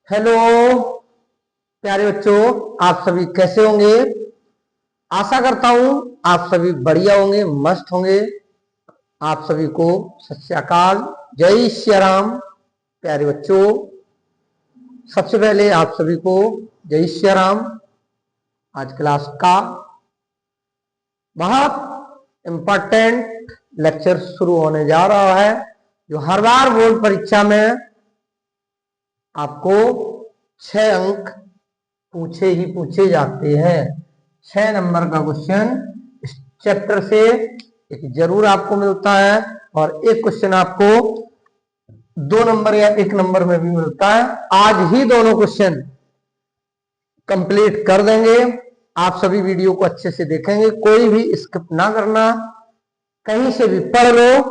Hello प्यारे बच्चों, आप सभी कैसे होंगे। आशा करता हूं आप सभी बढ़िया होंगे, मस्त होंगे। आप सभी को सत श्री अकाल, जय श्री राम। प्यारे बच्चों, सबसे पहले आप सभी को जय श्री राम। आज क्लास का बहुत इंपॉर्टेंट लेक्चर शुरू होने जा रहा है, जो हर बार बोर्ड परीक्षा में आपको 6 अंक पूछे ही पूछे जाते हैं। 6 नंबर का क्वेश्चन इस चैप्टर से एक जरूर आपको मिलता है, और एक क्वेश्चन आपको 2 नंबर या 1 नंबर में भी मिलता है। आज ही दोनों क्वेश्चन कंप्लीट कर देंगे। आप सभी वीडियो को अच्छे से देखेंगे, कोई भी स्किप ना करना। कहीं से भी पढ़ लो,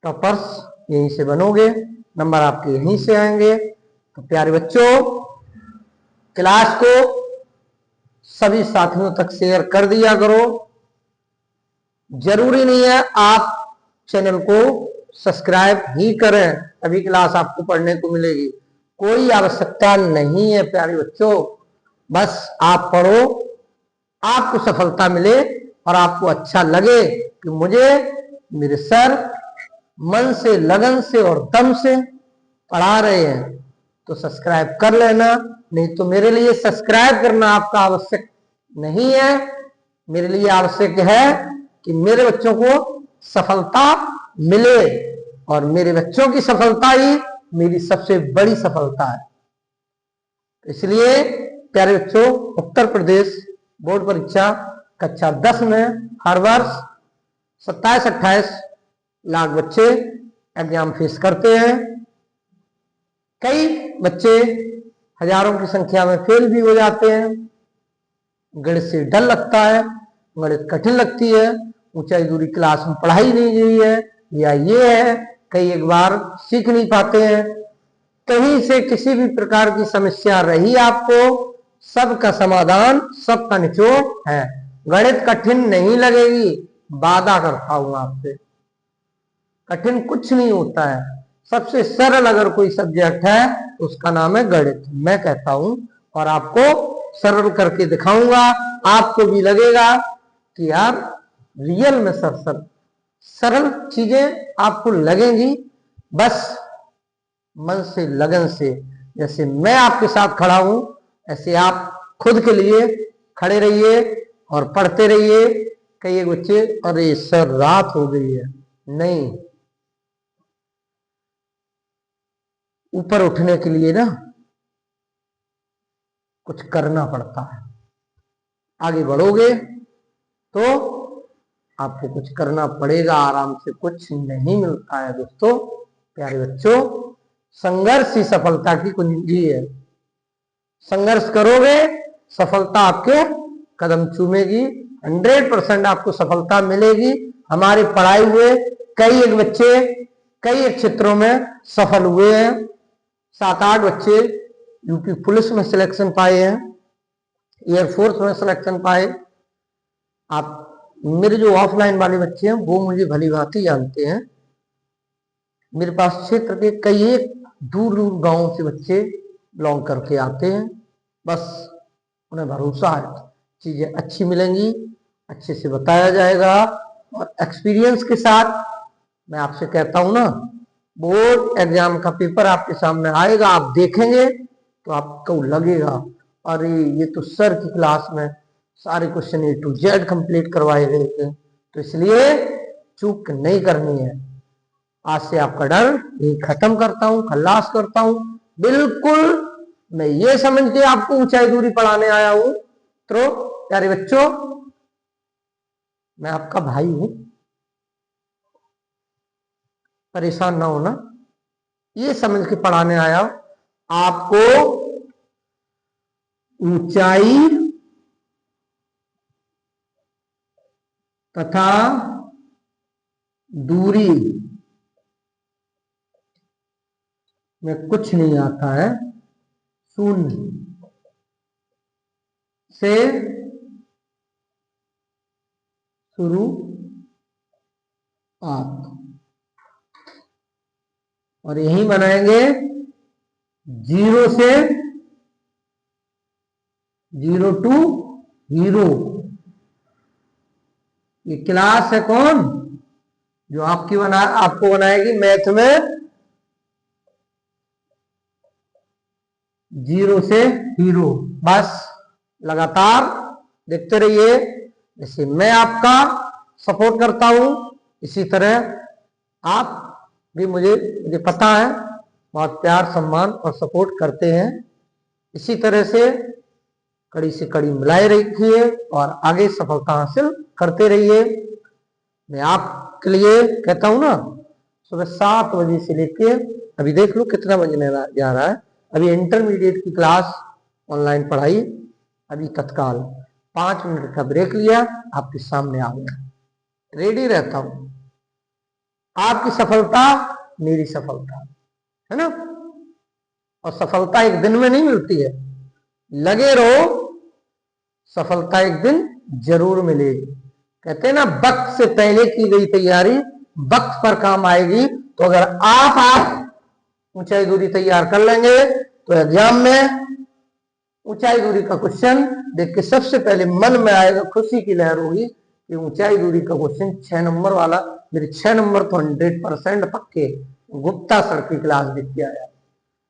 टॉपर्स यहीं से बनोगे, नंबर आपके यहीं से आएंगे। तो प्यारे बच्चों, क्लास को सभी साथियों तक शेयर कर दिया करो। जरूरी नहीं है आप चैनल को सब्सक्राइब ही करें तभी क्लास आपको पढ़ने को मिलेगी, कोई आवश्यकता नहीं है प्यारे बच्चों। बस आप पढ़ो, आपको सफलता मिले और आपको अच्छा लगे कि मुझे मेरे सर मन से, लगन से और दम से पढ़ा रहे हैं, तो सब्सक्राइब कर लेना। नहीं तो मेरे लिए सब्सक्राइब करना आपका आवश्यक नहीं है। मेरे लिए आवश्यक है कि मेरे बच्चों को सफलता मिले, और मेरे बच्चों की सफलता ही मेरी सबसे बड़ी सफलता है। इसलिए प्यारे बच्चों, उत्तर प्रदेश बोर्ड परीक्षा कक्षा 10 में हर वर्ष 27-28 लाख बच्चे एग्जाम फेस करते हैं। कई बच्चे हजारों की संख्या में फेल भी हो जाते हैं। गणित से डर लगता है, गणित कठिन लगती है, ऊंचाई दूरी क्लास में पढ़ाई नहीं गई है, या ये है कई एक बार सीख नहीं पाते हैं। कहीं से किसी भी प्रकार की समस्या रही आपको, सबका समाधान, सबका निचोड़ है। गणित कठिन नहीं लगेगी, वादा करता हूं आपसे। कठिन कुछ नहीं होता है। सबसे सरल अगर कोई सब्जेक्ट है तो उसका नाम है गणित, मैं कहता हूं, और आपको सरल करके दिखाऊंगा। आपको भी लगेगा कि यार रियल में सरल सरल चीजें आपको लगेंगी। बस मन से, लगन से, जैसे मैं आपके साथ खड़ा हूं, ऐसे आप खुद के लिए खड़े रहिए और पढ़ते रहिए। कई एक बच्चे, अरे सर रात हो गई है, नहीं, ऊपर उठने के लिए ना कुछ करना पड़ता है। आगे बढ़ोगे तो आपको कुछ करना पड़ेगा, आराम से कुछ नहीं मिलता है दोस्तों। प्यारे बच्चों, संघर्ष ही सफलता की कुंजी है। संघर्ष करोगे, सफलता आपके कदम चूमेगी। 100% आपको सफलता मिलेगी। हमारे पढ़ाए हुए कई एक बच्चे कई एक क्षेत्रों में सफल हुए हैं। 7-8 बच्चे यूपी पुलिस में सिलेक्शन पाए हैं, एयरफोर्स में सिलेक्शन पाए। आप मेरे जो ऑफलाइन वाले बच्चे हैं वो मुझे भली भांति जानते हैं। मेरे पास क्षेत्र के कई एक दूर दूर गांवों से बच्चे बिलोंग करके आते हैं। बस उन्हें भरोसा है चीजें अच्छी मिलेंगी, अच्छे से बताया जाएगा, और एक्सपीरियंस के साथ मैं आपसे कहता हूं ना, बोर्ड एग्जाम का पेपर आपके सामने आएगा, आप देखेंगे तो आपको लगेगा अरे ये तो सर की क्लास में सारे question A to Z complete करवाए गए थे। तो इसलिए चूक नहीं करनी है। आज से आपका डर यही खत्म करता हूं, खल्लास करता हूं। बिल्कुल मैं ये समझ के आपको ऊंचाई दूरी पढ़ाने आया हूं। तो प्यारे बच्चों, मैं आपका भाई हूं, परेशान ना होना, ये समझ के पढ़ाने आया हूं। आपको ऊंचाई तथा दूरी में कुछ नहीं आता है, शून्य से शुरू आप, और यही बनाएंगे जीरो से जीरो टू हीरो। ये क्लास है कौन? जो आपको बनाएगी मैथ में जीरो से हीरो। बस लगातार देखते रहिए। जैसे मैं आपका सपोर्ट करता हूं इसी तरह आप भी मुझे पता है बहुत प्यार सम्मान और सपोर्ट करते हैं। इसी तरह से कड़ी से कड़ी मिलाए रखिए और आगे सफलता हासिल करते रहिए। मैं आपके लिए कहता हूं ना, सुबह 7 बजे से लेके अभी देख लो कितना बजने जा रहा है। अभी इंटरमीडिएट की क्लास ऑनलाइन पढ़ाई अभी तत्काल 5 मिनट का ब्रेक लिया, आपके सामने आ गया। रेडी रहता हूं। आपकी सफलता मेरी सफलता है ना। और सफलता एक दिन में नहीं मिलती है, लगे रहो, सफलता एक दिन जरूर मिलेगी। कहते हैं ना, वक्त से पहले की गई तैयारी वक्त पर काम आएगी। तो अगर आप ऊंचाई दूरी तैयार कर लेंगे तो एग्जाम में ऊंचाई दूरी का क्वेश्चन देख के सबसे पहले मन में आएगा, खुशी की लहर होगी कि ऊंचाई दूरी का क्वेश्चन 6 नंबर वाला। मेरे 6 नंबर तो 100% पक्के गुप्ता सर की क्लास देख के आया।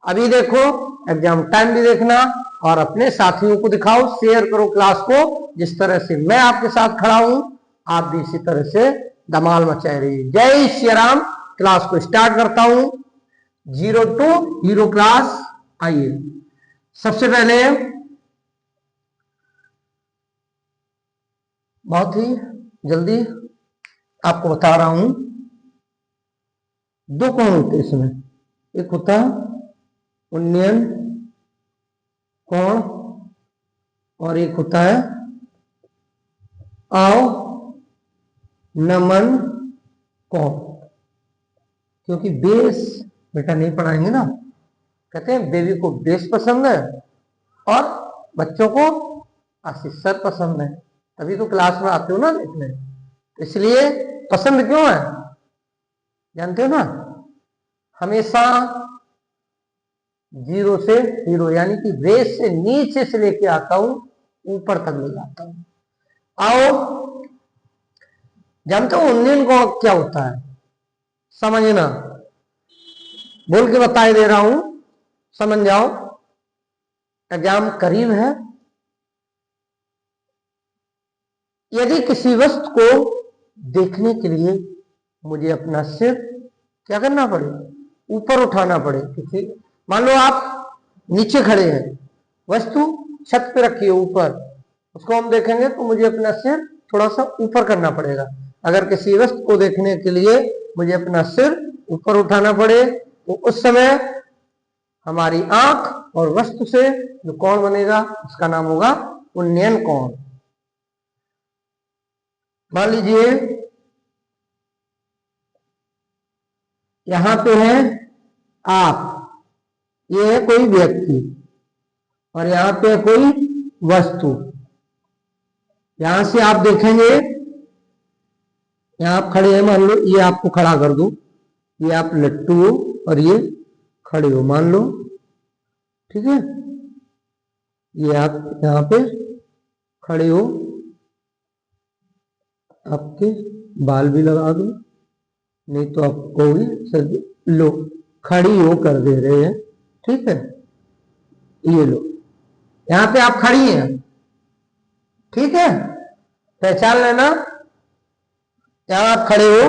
अभी देखो, एग्जाम टाइम भी देखना और अपने साथियों को दिखाओ, शेयर करो क्लास को। जिस तरह से मैं आपके साथ खड़ा हूं, आप भी इसी तरह से धमाल मचाए रहिए। जय श्री राम। क्लास को स्टार्ट करता हूं। Zero to hero class. आइए, सबसे पहले बहुत ही जल्दी आपको बता रहा हूं, दो कोण होते इसमें। एक होता उन्नयन कोण और एक होता है अवनमन कोण। क्योंकि बेस बेटा नहीं पढ़ाएंगे ना, कहते हैं बेबी को बेस पसंद है और बच्चों को आशीष सर पसंद है, तभी तो क्लास में आते हो ना देखने। इसलिए पसंद क्यों है जानते हो ना। हमेशा जीरो से हीरो यानी कि बेस से नीचे से लेके आता हूं, ऊपर तक ले जाता हूं। आओ, जानते हो उन्नयन कोण क्या होता है? समझना, बोल के बताए दे रहा हूं, समझ जाओ। एग्जाम करीब है। यदि किसी वस्तु को देखने के लिए मुझे अपना सिर क्या करना पड़े, ऊपर उठाना पड़े। किसी मान लो आप नीचे खड़े हैं, वस्तु छत पे रखी है ऊपर, उसको हम देखेंगे तो मुझे अपना सिर थोड़ा सा ऊपर करना पड़ेगा। अगर किसी वस्तु को देखने के लिए मुझे अपना सिर ऊपर उठाना पड़े तो उस समय हमारी आंख और वस्तु से जो कोण बनेगा उसका नाम होगा उन्नयन कोण। मान लीजिए यहां पे है आप, ये है कोई व्यक्ति और यहां पे है कोई वस्तु। यहां से आप देखेंगे, यहां आप खड़े हैं, मान लो ये आपको खड़ा कर दूं, ये आप लट्टू हो और ये खड़े हो मान लो, ठीक है। ये आप यहां पे खड़े हो, आपके बाल भी लगा दो, नहीं तो आपको भी सर लो, खड़ी हो कर दे रहे हैं, ठीक है। ये लो, यहां पे आप खड़ी हैं, ठीक है, पहचान लेना। यहां आप खड़े हो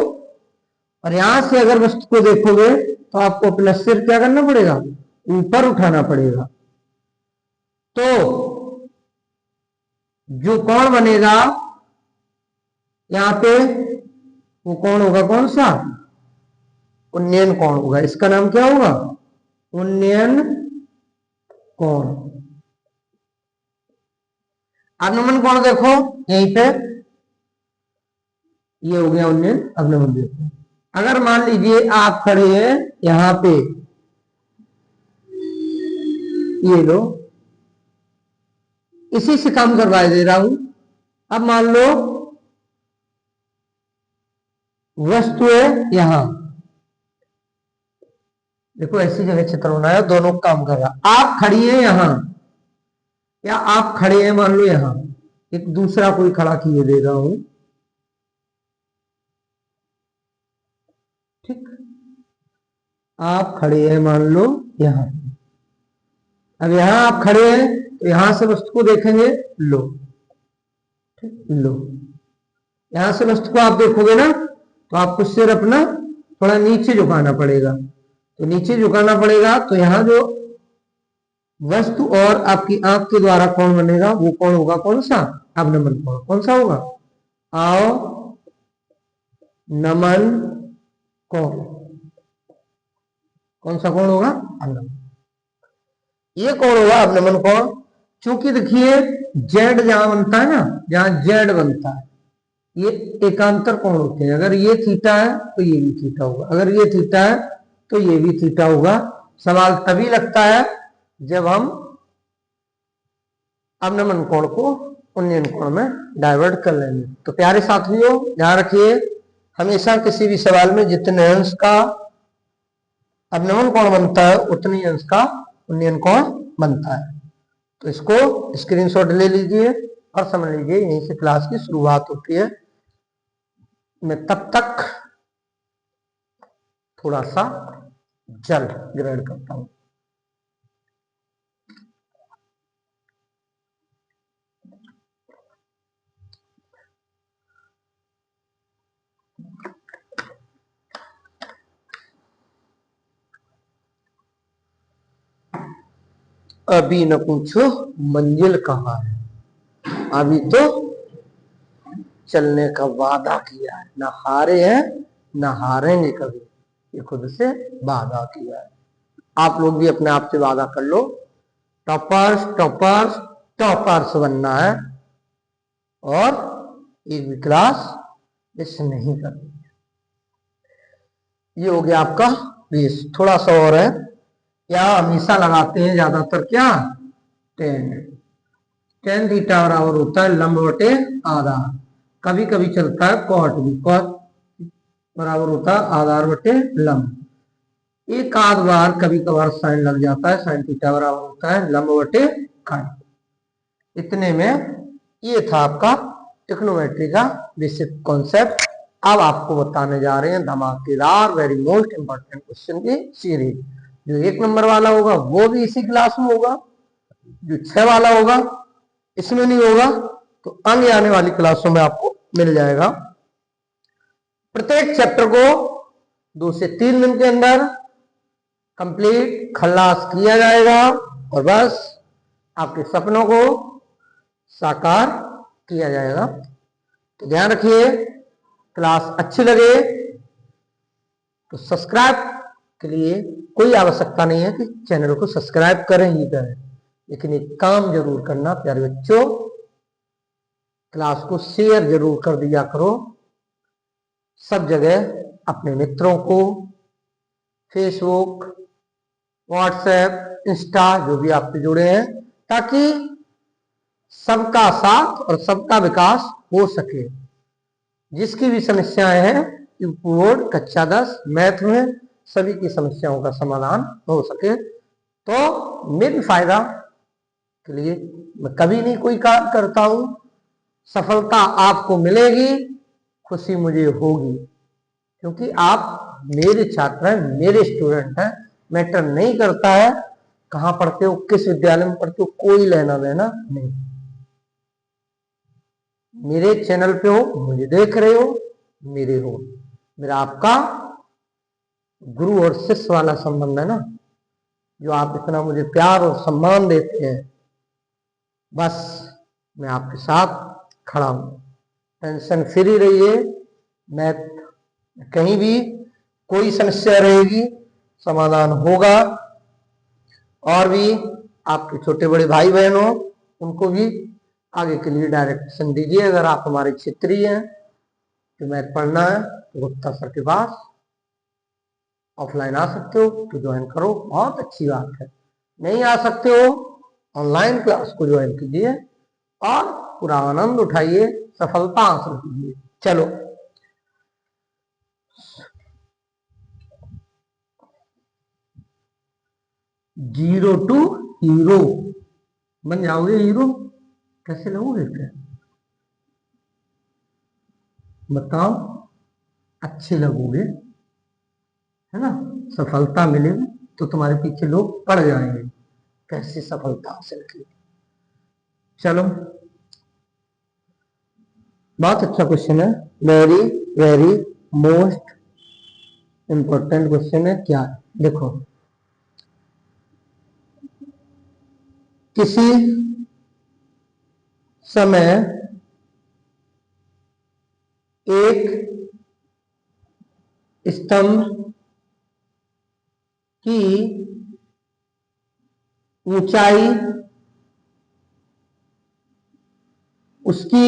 और यहां से अगर वस्तु को देखोगे तो आपको अपना सिर क्या करना पड़ेगा, ऊपर उठाना पड़ेगा। तो जो कोण बनेगा यहां पे वो कोण होगा कौन सा, उन्नयन कोण होगा। इसका नाम क्या होगा, उन्नयन कोण। अवनमन कोण देखो यहीं पे, ये हो गया उन्नयन अवनमन। देखो अगर मान लीजिए आप खड़े हैं यहां पे, ये लो, इसी से काम करवाए दे रहा हूं। अब मान लो वस्तु है यहां, देखो ऐसी जगह चित्र बनाया है, दोनों काम कर रहा। आप खड़ी है यहां या आप खड़े हैं मान लो यहां, एक दूसरा कोई खड़ा किए दे रहा हूं, ठीक। आप खड़े हैं मान लो यहां, अब यहां आप खड़े हैं तो यहां से वस्तु को देखेंगे लो, ठीक लो। यहां से वस्तु को आप देखोगे ना तो आपको सिर अपना थोड़ा नीचे झुकाना पड़ेगा, तो नीचे झुकाना पड़ेगा तो यहां जो वस्तु और आपकी आंख के द्वारा कौन बनेगा, वो कौन होगा, कौन सा अवनमन कोण, कौन सा होगा, अवनमन कोण, कौन सा कोण होगा, अवनमन, ये कौन होगा अवनमन कोण। चूंकि देखिए जेड जहां बनता है ना, जहां जेड बनता है ये एकांतर कोण होते हैं, अगर ये थीटा है तो ये भी थीटा होगा, अगर ये थीटा है तो ये भी थीटा होगा। सवाल तभी लगता है जब हम अवनमन कोण को उन्नयन कोण में डाइवर्ट कर लेंगे। तो प्यारे साथियों ध्यान रखिए, हमेशा किसी भी सवाल में जितने अंश का अवनमन कोण बनता है उतनी अंश का उन्नयन कोण बनता है। तो इसको स्क्रीनशॉट ले लीजिए और समझ लीजिए, यहीं से क्लास की शुरुआत होती है। मैं तब तक थोड़ा सा जल ग्रहण करता हूं। अभी न पूछो मंजिल कहाँ है, अभी तो चलने का वादा किया है, ना हारे हैं ना हारेंगे कभी, ये खुद से वादा किया है। आप लोग भी अपने आप से वादा कर लो, टॉपर्स टॉपर्स टॉपर्स बनना है और एक भी क्लास मिस नहीं करनी। ये हो गया आपका बेस। थोड़ा सा और है, क्या हमेशा लगाते हैं ज्यादातर क्या, टेन, टेन थीटा बराबर होता है लंब बटे आधार, कभी कभी चलता है कॉट भी, कॉट बराबर होता है आधार बटे लंब। एक आध बार कभी कभार साइन लग जाता है, साइन थीटा बराबर होता है लंब बटे काट। इतने में ये था आपका ट्रिग्नोमेट्री का बेसिक कॉन्सेप्ट। अब आपको बताने जा रहे हैं धमाकेदार वेरी मोस्ट इंपॉर्टेंट क्वेश्चन की सीरीज। जो 1 नंबर वाला होगा वो भी इसी क्लास में होगा, जो 6 वाला होगा इसमें नहीं होगा, तो आगे आने वाली क्लासों में आपको मिल जाएगा। प्रत्येक चैप्टर को 2 से 3 दिन के अंदर कंप्लीट खल्लास किया जाएगा और बस आपके सपनों को साकार किया जाएगा। तो ध्यान रखिए, क्लास अच्छी लगे तो सब्सक्राइब के लिए कोई आवश्यकता नहीं है कि चैनल को सब्सक्राइब करें ही करें, लेकिन एक काम जरूर करना प्यारे बच्चों, क्लास को शेयर जरूर कर दिया करो सब जगह, अपने मित्रों को, फेसबुक, व्हाट्सएप, इंस्टा जो भी आपसे जुड़े हैं, ताकि सबका साथ और सबका विकास हो सके। जिसकी भी समस्याएं हैं यूपी बोर्ड कक्षा 10 मैथ में सभी की समस्याओं का समाधान हो सके, तो मेरी फायदा के लिए मैं कभी नहीं कोई कार्य करता हूं। सफलता आपको मिलेगी, खुशी मुझे होगी, क्योंकि आप मेरे छात्र हैं, मेरे स्टूडेंट हैं। मैटर नहीं करता है कहां पढ़ते हो, किस विद्यालय में पढ़ते हो, कोई लेना देना नहीं। मेरे चैनल पे हो, मुझे देख रहे हो, मेरे हो, मेरा आपका गुरु और शिष्य वाला संबंध है ना, जो आप इतना मुझे प्यार और सम्मान देते हैं, बस मैं आपके साथ खड़ा हूं। टेंशन फ्री रहिए, मैं कहीं भी कोई समस्या रहेगी समाधान होगा। और भी आपके छोटे बड़े भाई बहन हो उनको भी आगे के लिए डायरेक्शन दीजिए। अगर आप हमारे क्षेत्रीय हैं तो मैथ पढ़ना है तो गुप्ता सर के पास ऑफलाइन आ सकते हो तो ज्वाइन करो, बहुत अच्छी बात है। नहीं आ सकते हो ऑनलाइन क्लास को ज्वाइन कीजिए और पूरा आनंद उठाइए, सफलता हासिल कीजिए। चलो जीरो टू हीरो, बन जाओगे हीरो। कैसे लगोगे क्या, बताओ, अच्छे लगोगे, है ना, सफलता मिलेगी तो तुम्हारे पीछे लोग पड़ जाएंगे, कैसे सफलता हासिल की। चलो, बहुत अच्छा क्वेश्चन है, very very most important question है। क्या है, देखो, किसी समय एक स्तंभ की ऊंचाई उसकी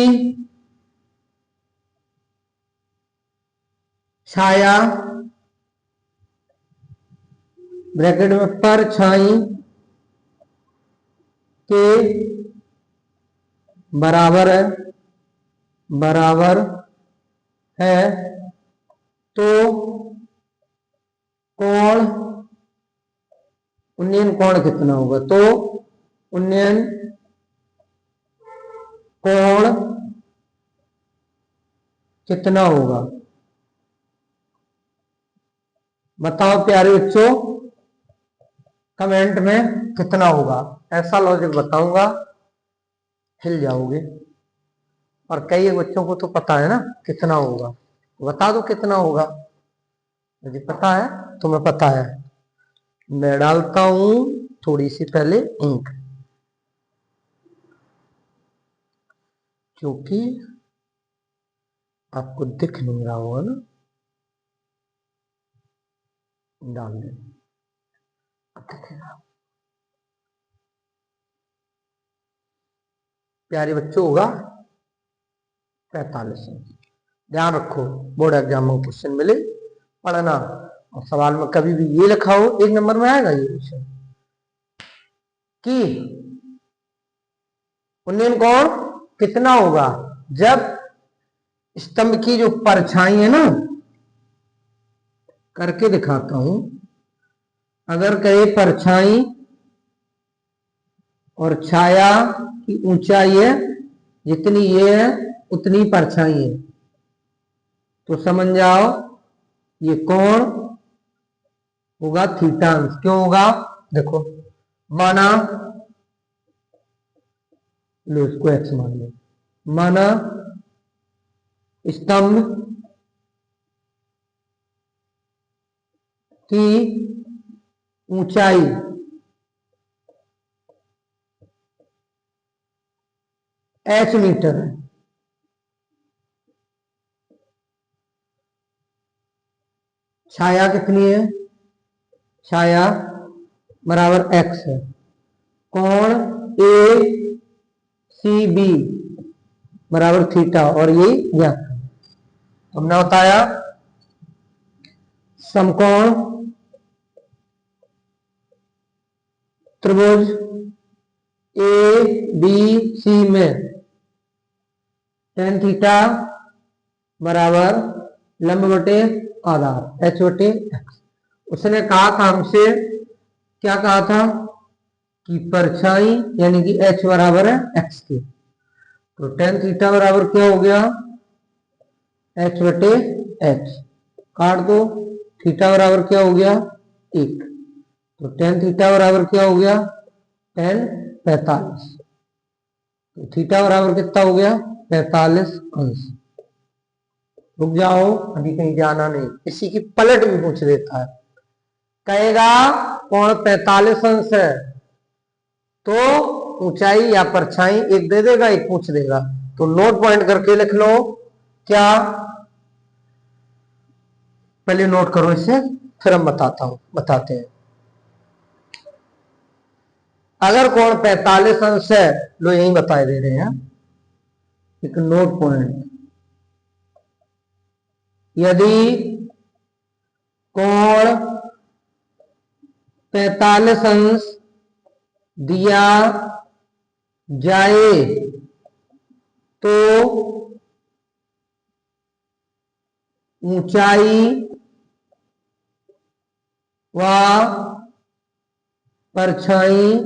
छाया, ब्रैकेट में परछाई के बराबर है, बराबर है, तो कोण, उन्नयन कोण कितना होगा, तो उन्नयन कोण कितना होगा, बताओ प्यारे बच्चों, कमेंट में कितना होगा। ऐसा लॉजिक बताऊंगा, हिल जाओगे। और कई बच्चों को तो पता है ना कितना होगा, बता दो कितना होगा। यदि पता है तुम्हें पता है, मैं डालता हूं थोड़ी सी पहले इंक, क्योंकि आपको दिख नहीं रहा होगा ना, डाल दे, प्यारे बच्चों होगा 45। ध्यान रखो, बोर्ड एग्जाम में क्वेश्चन मिले पढ़ना, और सवाल में कभी भी ये लिखा हो, एक नंबर में आएगा ये क्वेश्चन कि उन्नयन कोण कितना होगा जब स्तंभ की जो परछाई है ना, करके दिखाता हूं, अगर कहे परछाई और छाया की ऊंचाई है जितनी ये है उतनी परछाई है, तो समझ जाओ ये कोण होगा थीटा अंश। क्यों होगा, देखो, माना, लो इसको एक्स मान लो, माना स्तंभ की ऊंचाई h मीटर है, छाया कितनी है, छाया बराबर x है, कोण ए सी बी बराबर थीटा, और ये ज्ञात हमने बताया। समकोण त्रिभुज ए बी सी में tan थीटा बराबर लंब बटे आधार h बटे एक्स। उसने कहा था हमसे, क्या कहा था कि परछाई यानी कि h बराबर है x के, तो tan थीटा बराबर क्या हो गया, h बटे h, काट दो, थीटा बराबर क्या हो गया 1, तो tan थीटा बराबर क्या हो गया tan 45, तो थीटा बराबर कितना हो गया 45 अंश। रुक जाओ, अभी कहीं जाना नहीं, किसी की पलट भी पूछ देता है, कहेगा कोण 45 अंश है, तो ऊंचाई या परछाई एक दे देगा, एक पूछ देगा, तो नोट पॉइंट करके लिख लो। क्या, पहले नोट करो इसे, फिर हम बताते हैं। अगर कोण 45 अंश है, लो यही बताए दे रहे हैं, एक नोट पॉइंट, यदि कोण 45 अंश दिया जाए तो ऊंचाई व परछाई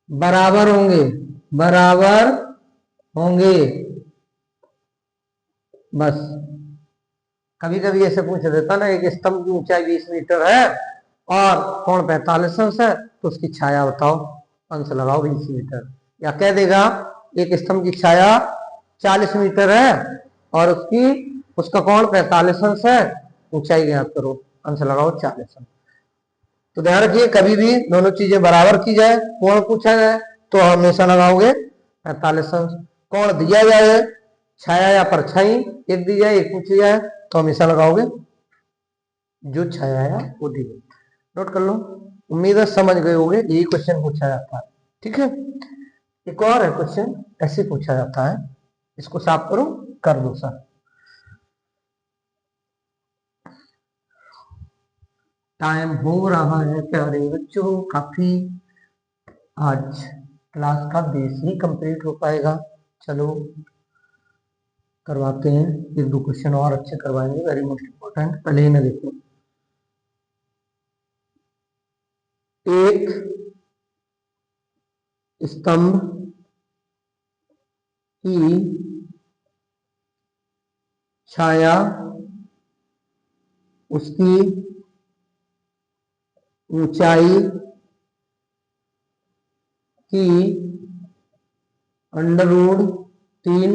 बराबर होंगे, बराबर होंगे। बस कभी कभी ऐसे पूछ देता ना, एक स्तंभ की ऊंचाई 20 मीटर है और कोण 45 अंश है, तो उसकी छाया बताओ, अंश लगाओ 20 मीटर। या कह देगा एक स्तंभ की छाया 40 मीटर है और उसका कोण 45 अंश है, ऊंचाई ज्ञात करो, अंश लगाओ 40 अंश। तो ध्यान रखिए, कभी भी दोनों चीजें बराबर की जाए, कोण पूछा जाए तो हमेशा लगाओगे 45 अंश। कोण दिया जाए, छाया या परछाई एक दी जाए, एक पूछी जाए, तो हमेशा लगाओगे जो छाया है वो दी गई। नोट कर लो, उम्मीद है समझ गए होगे, यही क्वेश्चन पूछा जाता है। ठीक है, एक और है क्वेश्चन, ऐसे पूछा जाता है, इसको साफ करो, कर दो सर। टाइम हो रहा है प्यारे बच्चों, काफी आज क्लास का बेस ही कंप्लीट हो पाएगा। चलो करवाते हैं, एक दो क्वेश्चन और अच्छे करवाएंगे, वेरी मोस्ट इंपॉर्टेंट। पहले ही ना देखो, एक स्तंभ की छाया उसकी ऊंचाई की √3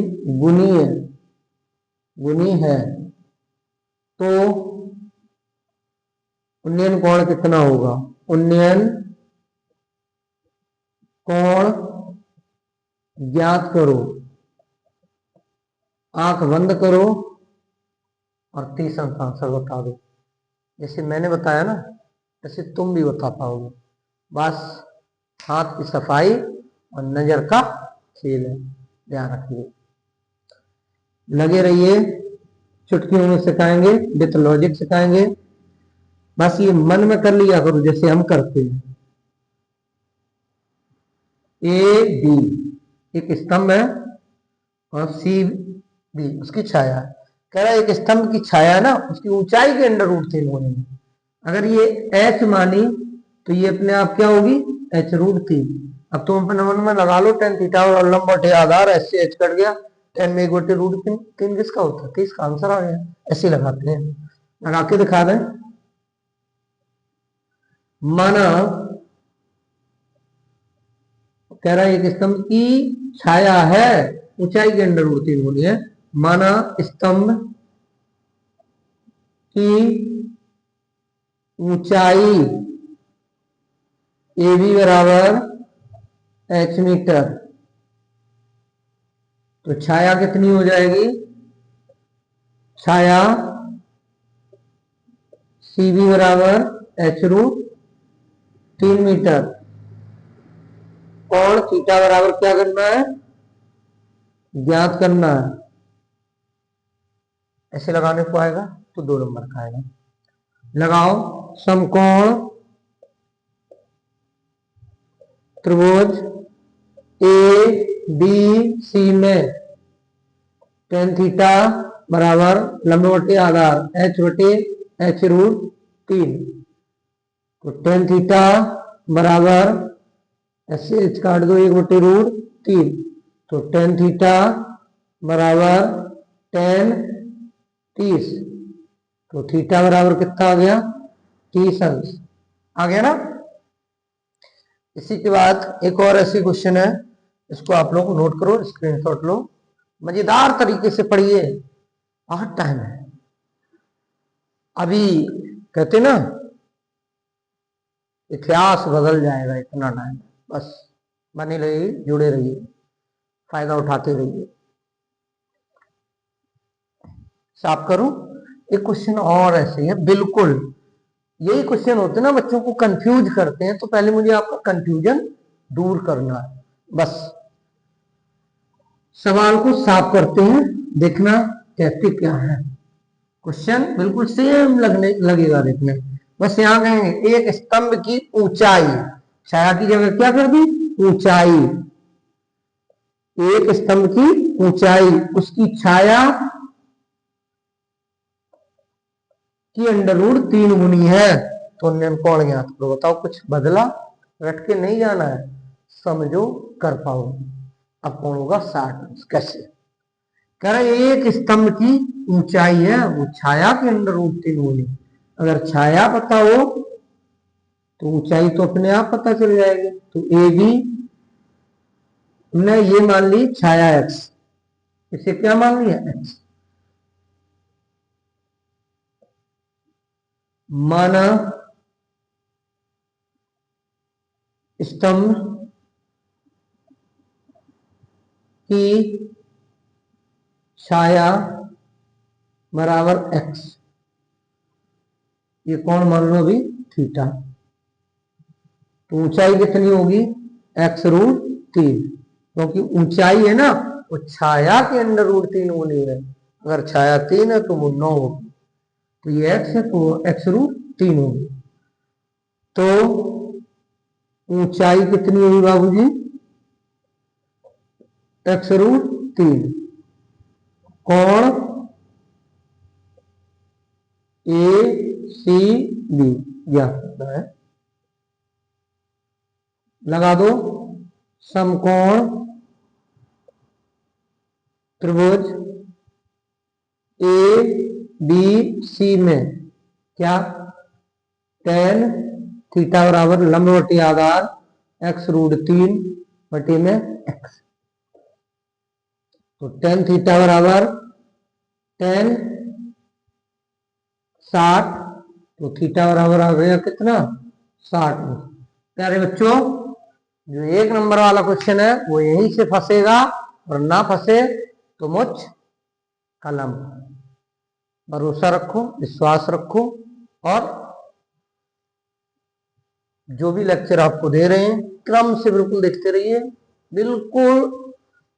गुनी है, तो उन्नयन कोण कितना होगा? उन्नयन कोण ज्ञात करो, आंख बंद करो और 30 अंश आंसर बता दो। जैसे मैंने बताया ना, ऐसे तुम भी बता पाओगे, बस हाथ की सफाई और नजर का खेल है, ध्यान रखिए। लगे रहिए, चुटकियों में सिखाएंगे, विथ लॉजिक सिखाएंगे, बस ये मन में कर लिया करो जैसे हम करते हैं। ए बी एक स्तंभ है और सी बी उसकी छाया है। कह रहा है एक स्तंभ की छाया है ना, उसकी ऊंचाई के √3 गुनी है। अगर ये एच मानी तो ये अपने आप क्या होगी? h√3। अब तुम अपने मन में लगा लो, tan थीटा और लंब बटे आधार, ऐसे एच कट गया, tan में 1/√3 किसका होता है? 30 का आंसर आ गया। ऐसे लगाते हैं, लगा के दिखा दें। माना कह रहा है एक स्तंभ की छाया है, ऊंचाई के √3 गुनी है। माना स्तंभ की ऊंचाई ए बी बराबर h मीटर, तो छाया कितनी हो जाएगी? छाया सी बी बराबर h√3 मीटर। और थीटा बराबर क्या करना है? ज्ञात करना है। ऐसे लगाने को आएगा तो 2 नंबर का आएगा। लगाओ, समकोण त्रिभुज ए बी सी में tan थीटा बराबर लंब बटे आधार h/h√3, तो tan थीटा बराबर ऐसे h काट दो 1/√3, तो tan थीटा बराबर tan 30, तो थीटा बराबर कितना आ गया? 30 अंश आ गया ना। इसी के बाद एक और ऐसी क्वेश्चन है, इसको आप लोग नोट करो, स्क्रीनशॉट लो, मजेदार तरीके से पढ़िए, बहुत टाइम है अभी। कहते ना इतिहास बदल जाएगा, इतना टाइम, बस बने रहिए, जुड़े रहिए, फायदा उठाते रहिए। साफ करो, एक क्वेश्चन और ऐसे है, बिल्कुल यही क्वेश्चन होते हैं ना बच्चों को कंफ्यूज करते हैं, तो पहले मुझे आपका कंफ्यूजन दूर करना है। बस सवाल को साफ करते हैं, देखना कहते क्या है। क्वेश्चन बिल्कुल सेम लगेगा देखने। बस यहां कहेंगे एक स्तंभ की ऊंचाई, छाया की जगह क्या कर दी? ऊंचाई। एक स्तंभ की ऊंचाई उसकी छाया की √3 गुनी है, तो उन्नयन कोण ज्ञात करो। बताओ कुछ बदला, रट के नहीं जाना है, समझो कर पाओगे। अब कोण होगा 60। कैसे? कह रहे एक स्तंभ की ऊंचाई है वो छाया के अंडर रूट 3 होगी। अगर छाया पता हो तो ऊंचाई तो अपने आप पता चल जाएगी। तो ए बी हमने ये मान ली छाया एक्स, इसे क्या मान लिया एक्स। माना स्तंभ की छाया बराबर एक्स, ये कौन मान लो अभी थीटा। तो ऊंचाई कितनी होगी एक्स रूट 3, क्योंकि ऊंचाई है ना वो छाया के अंडर रूट 3 होनी है। अगर छाया 3 है तो वो 9 होगी, तो ये एक्स है तो एक्स रूट 3 होगी। तो ऊंचाई कितनी होगी बाबूजी एक्स रूट 3। कोण ए सी बी ज्ञात करना है। लगा दो समकोण त्रिभुज ए बी सी में क्या tan थीटा बराबर लंबवती आधार एक्स रूट 3 बटे में एक्स। तो tan थीटा बराबर tan 60, तो थीटा बराबर आ गया कितना 60। प्यारे बच्चों जो एक नंबर वाला क्वेश्चन है वो यहीं से फंसेगा, और ना फंसे तो मुझ कलम। भरोसा रखो, विश्वास रखो, और जो भी लेक्चर आपको दे रहे हैं क्रम से बिल्कुल देखते रहिए। बिल्कुल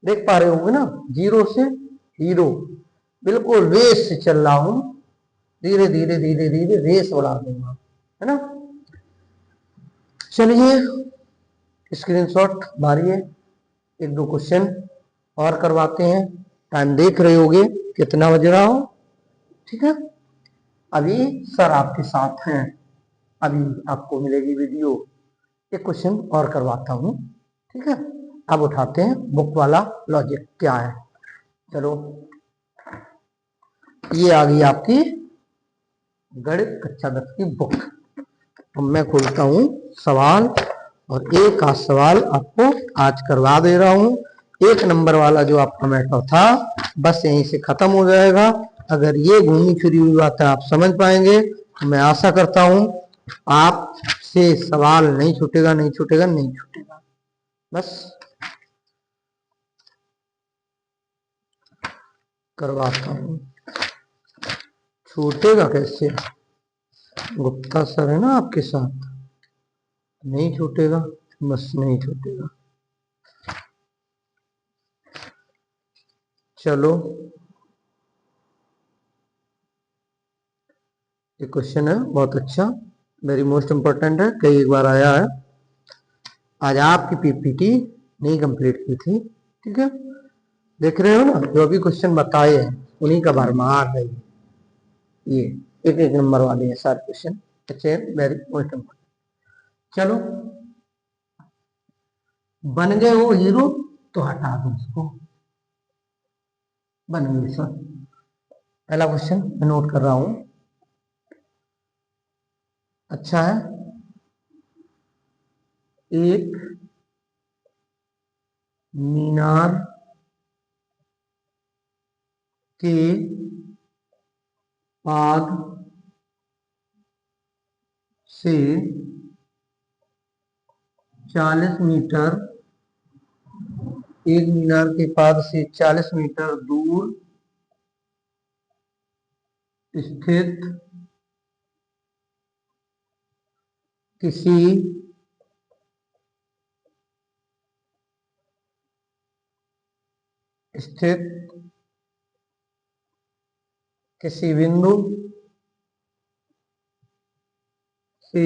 देख पा रहे होंगे ना, जीरो से हीरो, बिल्कुल रेस से चल रहा हूं, धीरे धीरे धीरे धीरे रेस बढ़ा दूंगा, है ना। चलिए स्क्रीनशॉट मारिए, एक दो क्वेश्चन और करवाते हैं। टाइम देख रहे होगे कितना बज रहा हो, ठीक है। अभी सर आपके साथ हैं, अभी आपको मिलेगी वीडियो, एक क्वेश्चन और करवाता हूं, ठीक है। अब उठाते हैं बुक वाला लॉजिक क्या है। चलो ये आ गई आपकी गणित कक्षा 10 की बुक। अब मैं खोलता हूं सवाल, और एक आध सवाल आपको आज करवा दे रहा हूं। एक नंबर वाला जो आपका मैटर था बस यहीं से खत्म हो जाएगा। अगर ये घूमी फिरी हुई बात आप समझ पाएंगे तो मैं आशा करता हूं आपसे सवाल नहीं छूटेगा, नहीं छूटेगा, नहीं छूटेगा। बस करवाता हूं, छूटेगा कैसे, गुप्ता सर है ना आपके साथ, नहीं छूटेगा, बस नहीं छूटेगा। चलो ये क्वेश्चन है बहुत अच्छा, वेरी मोस्ट इंपॉर्टेंट है, कई एक बार आया है। आज आपकी पीपीटी नहीं कंप्लीट की थी, ठीक है। देख रहे हो ना जो अभी क्वेश्चन बताए हैं उन्हीं का भरमार है। ये एक एक नंबर वाले हैं सारे क्वेश्चन, अच्छे, वेरी मोस्ट इंपॉर्टेंट। चलो बन गए वो हीरो तो हटा दो उसको, बन गए सर। पहला क्वेश्चन मैं नोट कर रहा हूं, अच्छा है। एक मीनार के पाद से 40 मीटर, एक मीनार के पाद से 40 मीटर दूर स्थित किसी स्थित किसी बिंदु से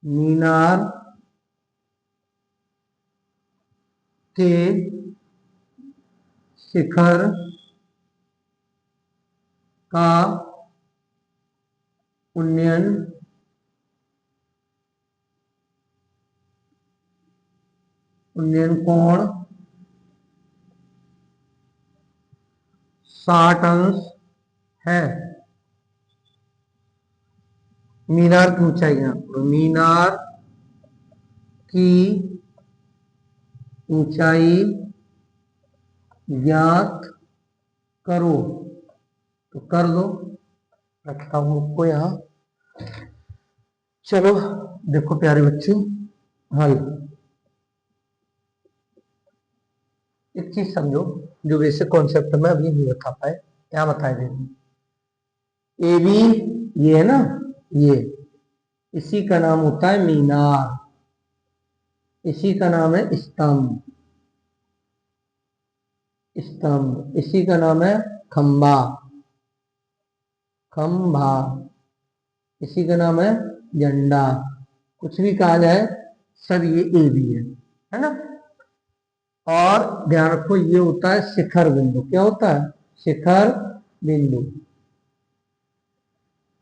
मीनार के शिखर का उन्नयन कोण 60 अंश है। मीनार की ऊंचाई, मीनार की ऊंचाई ज्ञात करो। तो कर दो, रखता हूं आपको यहां। चलो देखो प्यारे बच्चों, हल। एक चीज समझो जो बेसिक कॉन्सेप्ट में अभी नहीं बता पाए, क्या बताए देखो। ए बी ये है ना, ये इसी का नाम होता है मीनार, इसी का नाम है स्तंभ, स्तंभ इसी का नाम है खंबा, खंभा इसी का नाम है झंडा। कुछ भी कहा जाए सब ये ए बी है ना। और ध्यान रखो ये होता है शिखर बिंदु। क्या होता है? शिखर बिंदु।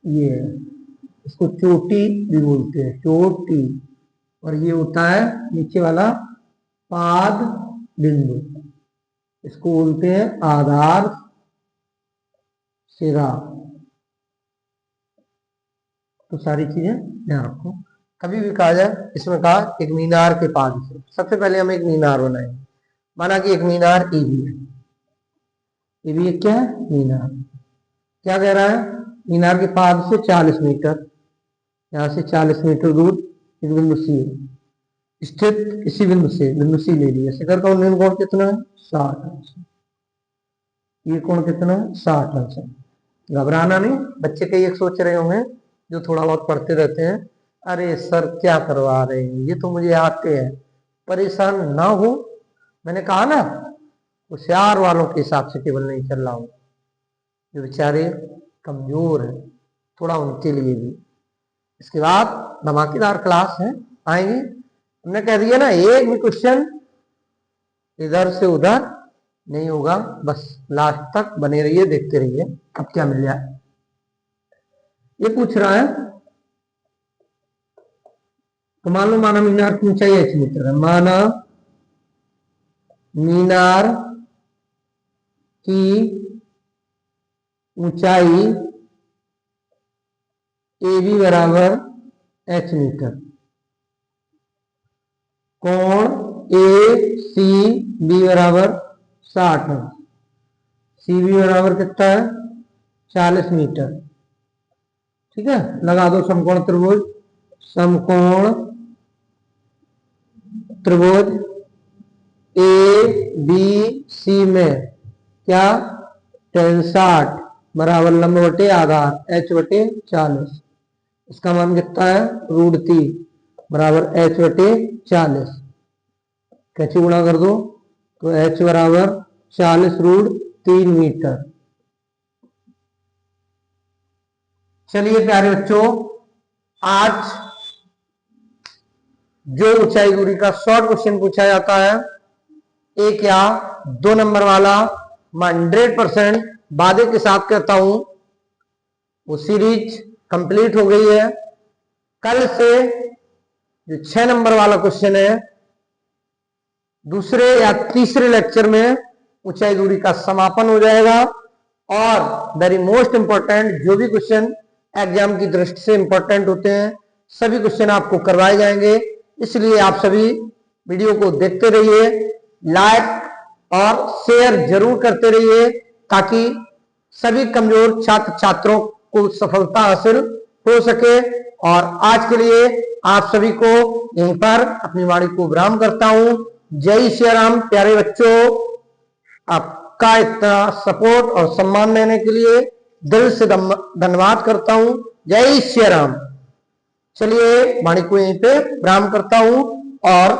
ये इसको चोटी भी बोलते हैं, चोटी। और ये होता है नीचे वाला पाद बिंदु, इसको बोलते हैं आधार सिरा। तो सारी चीजें ध्यान रखो। कभी भी कहा जाए, इसमें कहा एक मीनार के पाद से, सबसे पहले हम एक मीनार बनाएंगे। माना कि एक मीनार ए बी है, ए बी क्या है? मीनार। क्या कह रहा है? मीनार के पाद से 40 मीटर, यहां से 40 मीटर दूर एक बिंदु सी है स्थित। इसी बिंदु से, बिंदु सी ले लिया। शिखर का उन्नयन कोण कितना है? 60 अंश। ये कोण कितना है? 60 अंश। घबराना नहीं। बच्चे कई एक सोच रहे होंगे जो थोड़ा बहुत पढ़ते रहते हैं, अरे सर क्या करवा रहे हैं, ये तो मुझे आते हैं। परेशान ना हो, मैंने कहा ना होशियार वालों के हिसाब से केवल नहीं चल रहा हूं, जो बेचारे कमजोर है थोड़ा उनके लिए भी। इसके बाद धमाकेदार क्लास है, आएंगे। हमने कह दिया ना एक भी क्वेश्चन इधर से उधर नहीं होगा, बस लास्ट तक बने रहिए, देखते रहिए अब क्या मिल जाए। ये पूछ रहा है, तो मान लो माना मीनार की ऊंचाई h मीटर है। माना मीनार की ऊंचाई ए बी बराबर h मीटर, कोण ए सी बी बराबर 60 अंश, सी बी बराबर कितना है? 40 मीटर। ठीक है, लगा दो समकोण त्रिभुज। समकोण त्रिभुज ए बी सी में क्या? tan 60 बराबर लंब बटे आधार h बटे 40। इसका मान कितना है? √3 बराबर h बटे 40। कैसे गुणा कर दो? तो h बराबर 40√3 मीटर। चलिए प्यारे बच्चों, आज जो ऊंचाई दूरी का शॉर्ट क्वेश्चन पूछा जाता है, 1 या 2 नंबर वाला, मैं 100% वादे के साथ कहता हूं वो सीरीज कंप्लीट हो गई है। कल से जो 6 नंबर वाला क्वेश्चन है, दूसरे या तीसरे लेक्चर में ऊंचाई दूरी का समापन हो जाएगा। और वेरी मोस्ट इंपॉर्टेंट जो भी क्वेश्चन एग्जाम की दृष्टि से इंपॉर्टेंट होते हैं, सभी क्वेश्चन आपको करवाए जाएंगे। इसलिए आप सभी वीडियो को देखते रहिए, लाइक और शेयर जरूर करते रहिए, ताकि सभी कमजोर छात्र छात्रों को सफलता हासिल हो सके। और आज के लिए आप सभी को यहीं पर अपनी वाणी को विराम करता हूं। जय श्री राम। प्यारे बच्चों, आपका इतना सपोर्ट और सम्मान देने के लिए दिल से धन्यवाद करता हूं। जय श्री राम। चलिए वाणी को यहीं पे विराम करता हूं और